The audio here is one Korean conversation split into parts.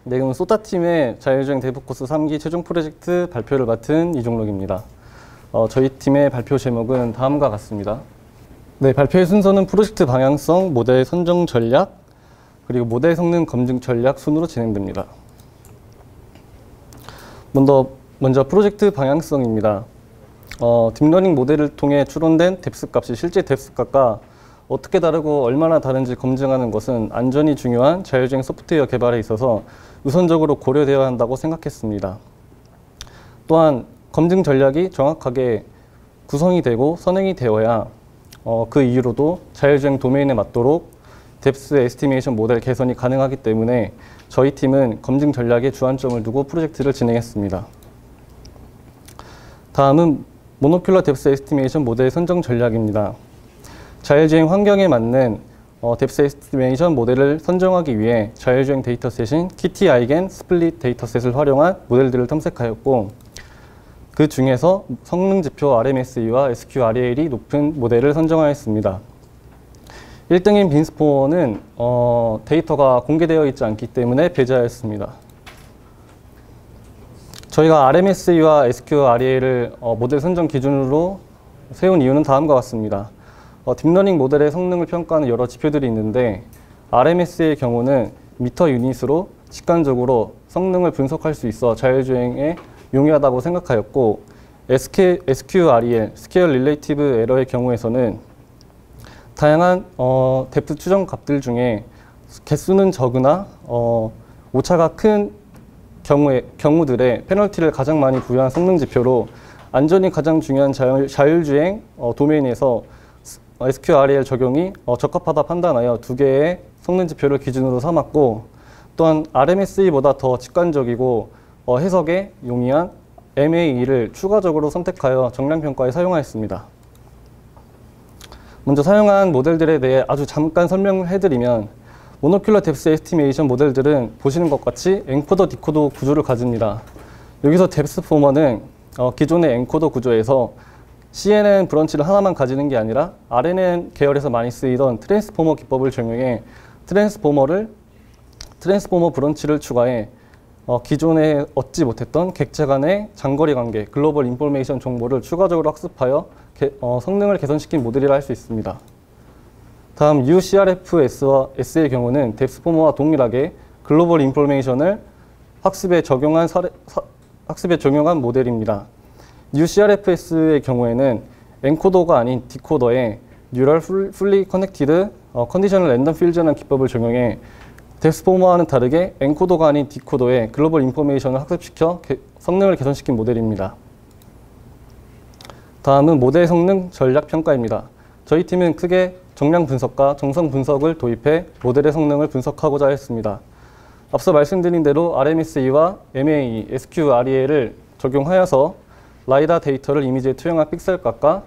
네, 그럼 소타팀의 자율주행 데브코스 3기 최종 프로젝트 발표를 맡은 이종록입니다. 저희 팀의 발표 제목은 다음과 같습니다. 네, 발표의 순서는 프로젝트 방향성, 모델 선정 전략, 그리고 모델 성능 검증 전략 순으로 진행됩니다. 먼저 프로젝트 방향성입니다. 딥러닝 모델을 통해 추론된 뎁스 값이 실제 뎁스 값과 어떻게 다르고 얼마나 다른지 검증하는 것은 안전이 중요한 자율주행 소프트웨어 개발에 있어서 우선적으로 고려되어야 한다고 생각했습니다. 또한 검증 전략이 정확하게 구성이 되고 선행이 되어야 그 이후로도 자율주행 도메인에 맞도록 뎁스 에스티메이션 모델 개선이 가능하기 때문에 저희 팀은 검증 전략에 주안점을 두고 프로젝트를 진행했습니다. 다음은 모노큘러 뎁스 에스티메이션 모델 선정 전략입니다. 자율주행 환경에 맞는 뎁스 에스티메이션 모델을 선정하기 위해 자율주행 데이터셋인 키티 아이겐 스플릿 데이터셋을 활용한 모델들을 탐색하였고, 그 중에서 성능 지표 RMSE와 SQREL이 높은 모델을 선정하였습니다. 1등인 빈스포어는 데이터가 공개되어 있지 않기 때문에 배제하였습니다. 저희가 RMSE와 SQREL을 모델 선정 기준으로 세운 이유는 다음과 같습니다. 딥러닝 모델의 성능을 평가하는 여러 지표들이 있는데 RMS의 경우는 미터 유닛으로 직관적으로 성능을 분석할 수 있어 자율주행에 용이하다고 생각하였고, SQREL, 스케일 릴레이티브 에러의 경우에서는 다양한 뎁스 추정 값들 중에 개수는 적으나 오차가 큰 경우들의 페널티를 가장 많이 부여한 성능 지표로 안전이 가장 중요한 자율주행 도메인에서 SQREL 적용이 적합하다 판단하여 두 개의 성능 지표를 기준으로 삼았고, 또한 RMSE보다 더 직관적이고 해석에 용이한 MAE를 추가적으로 선택하여 정량평가에 사용하였습니다. 먼저 사용한 모델들에 대해 아주 잠깐 설명을 해드리면, 모노큘러 뎁스 에스티메이션 모델들은 보시는 것 같이 엔코더 디코더 구조를 가집니다. 여기서 뎁스 포머는 기존의 엔코더 구조에서 CNN 브런치를 하나만 가지는 게 아니라 RNN 계열에서 많이 쓰이던 트랜스포머 기법을 적용해 트랜스포머 브런치를 추가해 기존에 얻지 못했던 객체 간의 장거리 관계, 글로벌 인포메이션 정보를 추가적으로 학습하여 성능을 개선시킨 모델이라 할 수 있습니다. 다음 UCRFS와 S의 경우는 뎁스포머와 동일하게 글로벌 인포메이션을 학습에 적용한 모델입니다. UCRFS의 경우에는 엔코더가 아닌 디코더에 뉴럴 풀리 커넥티드 컨디셔널 랜덤 필드라는 기법을 적용해 뎁스포머와는 다르게 엔코더가 아닌 디코더에 글로벌 인포메이션을 학습시켜 성능을 개선시킨 모델입니다. 다음은 모델 성능 전략 평가입니다. 저희 팀은 크게 정량 분석과 정성 분석을 도입해 모델의 성능을 분석하고자 했습니다. 앞서 말씀드린 대로 RMSE와 MAE, SQREL을 적용하여서 라이다 데이터를 이미지에 투영한 픽셀 값과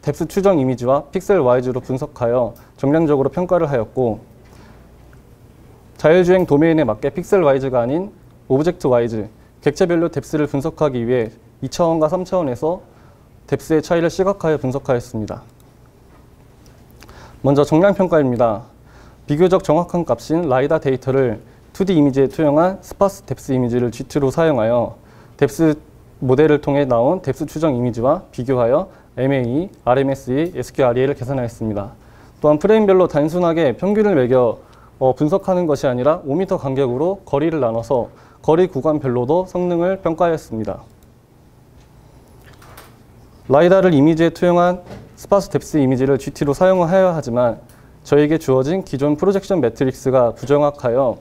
뎁스 추정 이미지와 픽셀 와이즈로 분석하여 정량적으로 평가를 하였고, 자율주행 도메인에 맞게 픽셀 와이즈가 아닌 오브젝트 와이즈, 객체별로 뎁스를 분석하기 위해 2차원과 3차원에서 뎁스의 차이를 시각화해 분석하였습니다. 먼저 정량평가입니다. 비교적 정확한 값인 라이다 데이터를 2D 이미지에 투영한 스파스 뎁스 이미지를 G2로 사용하여 뎁스 모델을 통해 나온 뎁스 추정 이미지와 비교하여 MAE, RMSE, SQREL을 계산하였습니다. 또한 프레임별로 단순하게 평균을 매겨 분석하는 것이 아니라 5m 간격으로 거리를 나눠서 거리 구간별로도 성능을 평가하였습니다. 라이다를 이미지에 투영한 스파스 뎁스 이미지를 GT로 사용하여야 하지만 저에게 주어진 기존 프로젝션 매트릭스가 부정확하여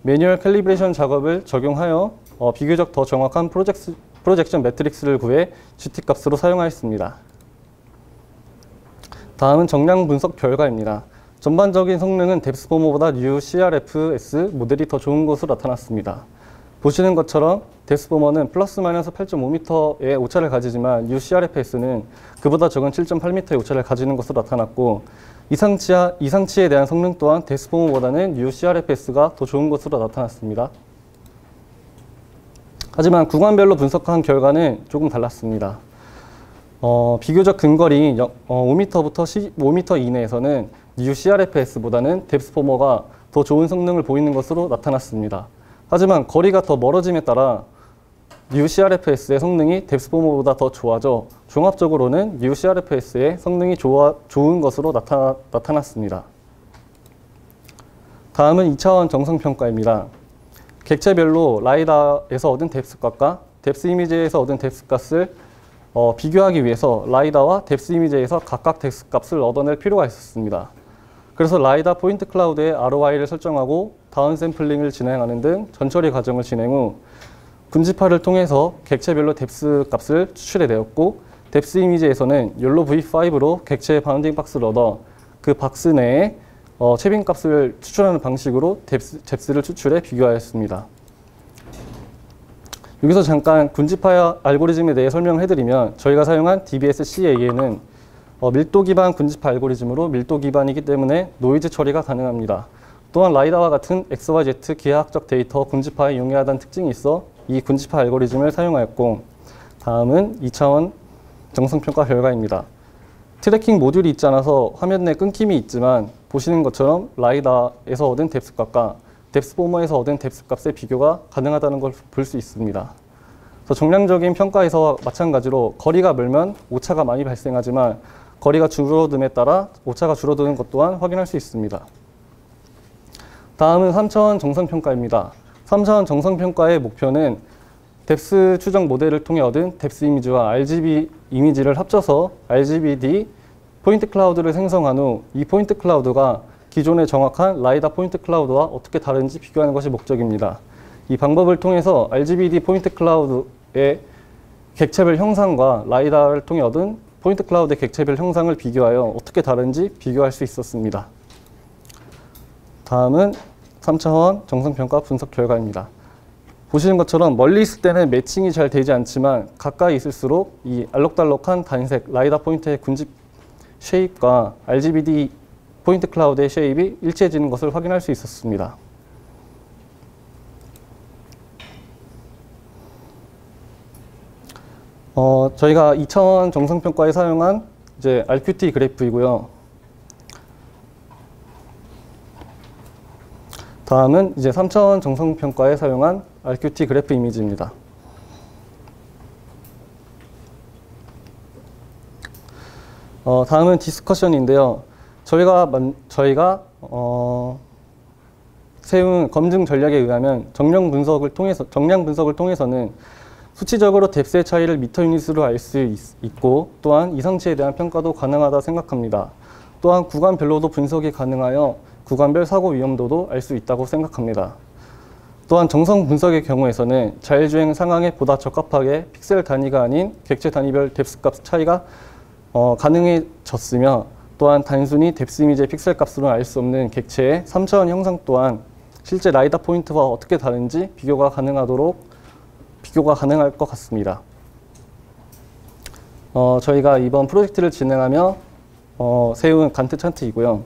매뉴얼 캘리브레이션 작업을 적용하여 비교적 더 정확한 프로젝션 매트릭스를 구해 GT 값으로 사용하였습니다. 다음은 정량 분석 결과입니다. 전반적인 성능은 뎁스포머보다 UCRFS 모델이 더 좋은 것으로 나타났습니다. 보시는 것처럼 뎁스포머는 플러스 마이너스 8.5m의 오차를 가지지만 UCRFS는 그보다 적은 7.8m의 오차를 가지는 것으로 나타났고, 이상치에 대한 성능 또한 뎁스포머보다는 UCRFS가 더 좋은 것으로 나타났습니다. 하지만 구간별로 분석한 결과는 조금 달랐습니다. 비교적 근거리인 5m부터 15m 이내에서는 UCRFS보다는 뎁스포머가 더 좋은 성능을 보이는 것으로 나타났습니다. 하지만 거리가 더 멀어짐에 따라 New CRFS의 성능이 뎁스포머보다 더 좋아져 종합적으로는 New CRFS의 성능이 좋은 것으로 나타났습니다. 다음은 2차원 정성평가입니다. 객체별로 라이다에서 얻은 뎁스값과 뎁스 이미지에서 얻은 뎁스값을 비교하기 위해서 라이다와 뎁스 이미지에서 각각 뎁스값을 얻어낼 필요가 있었습니다. 그래서 라이다 포인트 클라우드의 ROI를 설정하고 다운샘플링을 진행하는 등 전처리 과정을 진행 후 군집화를 통해서 객체별로 뎁스 값을 추출해 내었고 뎁스 이미지에서는 욜로 V5로 객체 바운딩 박스를 얻어 그 박스 내에 채빈 값을 추출하는 방식으로 뎁스를 추출해 비교하였습니다. 여기서 잠깐 군집화 알고리즘에 대해 설명을 해드리면 저희가 사용한 DBS-CA에는 밀도 기반 군집화 알고리즘으로 밀도 기반이기 때문에 노이즈 처리가 가능합니다. 또한 라이다와 같은 XYZ 기하학적 데이터 군집화에 용이하다는 특징이 있어 이 군집화 알고리즘을 사용하였고 다음은 2차원 정성평가 결과입니다. 트래킹 모듈이 있지 않아서 화면 내 끊김이 있지만 보시는 것처럼 라이다에서 얻은 뎁스값과 뎁스포머에서 얻은 뎁스값의 비교가 가능하다는 걸 볼 수 있습니다. 그래서 정량적인 평가에서와 마찬가지로 거리가 멀면 오차가 많이 발생하지만 거리가 줄어듦에 따라 오차가 줄어드는 것 또한 확인할 수 있습니다. 다음은 3차원 정성평가입니다. 3차원 정성평가의 목표는 뎁스 추정 모델을 통해 얻은 뎁스 이미지와 RGB 이미지를 합쳐서 RGBD 포인트 클라우드를 생성한 후 이 포인트 클라우드가 기존의 정확한 라이다 포인트 클라우드와 어떻게 다른지 비교하는 것이 목적입니다. 이 방법을 통해서 RGBD 포인트 클라우드의 객체별 형상과 라이다를 통해 얻은 포인트 클라우드의 객체별 형상을 비교하여 어떻게 다른지 비교할 수 있었습니다. 다음은 3차원 정성평가 분석 결과입니다. 보시는 것처럼 멀리 있을 때는 매칭이 잘 되지 않지만 가까이 있을수록 이 알록달록한 단색 라이다 포인트의 군집 쉐입과 RGBD 포인트 클라우드의 쉐입이 일치해지는 것을 확인할 수 있었습니다. 저희가 2차원 정성평가에 사용한 이제 RQT 그래프이고요. 다음은 이제 3차원 정성평가에 사용한 RQT 그래프 이미지입니다. 다음은 디스커션인데요. 저희가 세운 검증 전략에 의하면 정량 분석을 통해서는 수치적으로 뎁스의 차이를 미터 유닛으로 알 수 있고 또한 이상치에 대한 평가도 가능하다 생각합니다. 또한 구간별로도 분석이 가능하여 구간별 사고 위험도도 알 수 있다고 생각합니다. 또한 정성 분석의 경우에서는 자율주행 상황에 보다 적합하게 픽셀 단위가 아닌 객체 단위별 뎁스 값 차이가 가능해졌으며 또한 단순히 뎁스 이미지의 픽셀 값으로는 알 수 없는 객체의 3차원 형상 또한 실제 라이다 포인트와 어떻게 다른지 비교가 가능할 것 같습니다. 저희가 이번 프로젝트를 진행하며 세운 간트 차트이고요.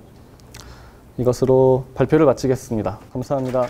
이것으로 발표를 마치겠습니다. 감사합니다.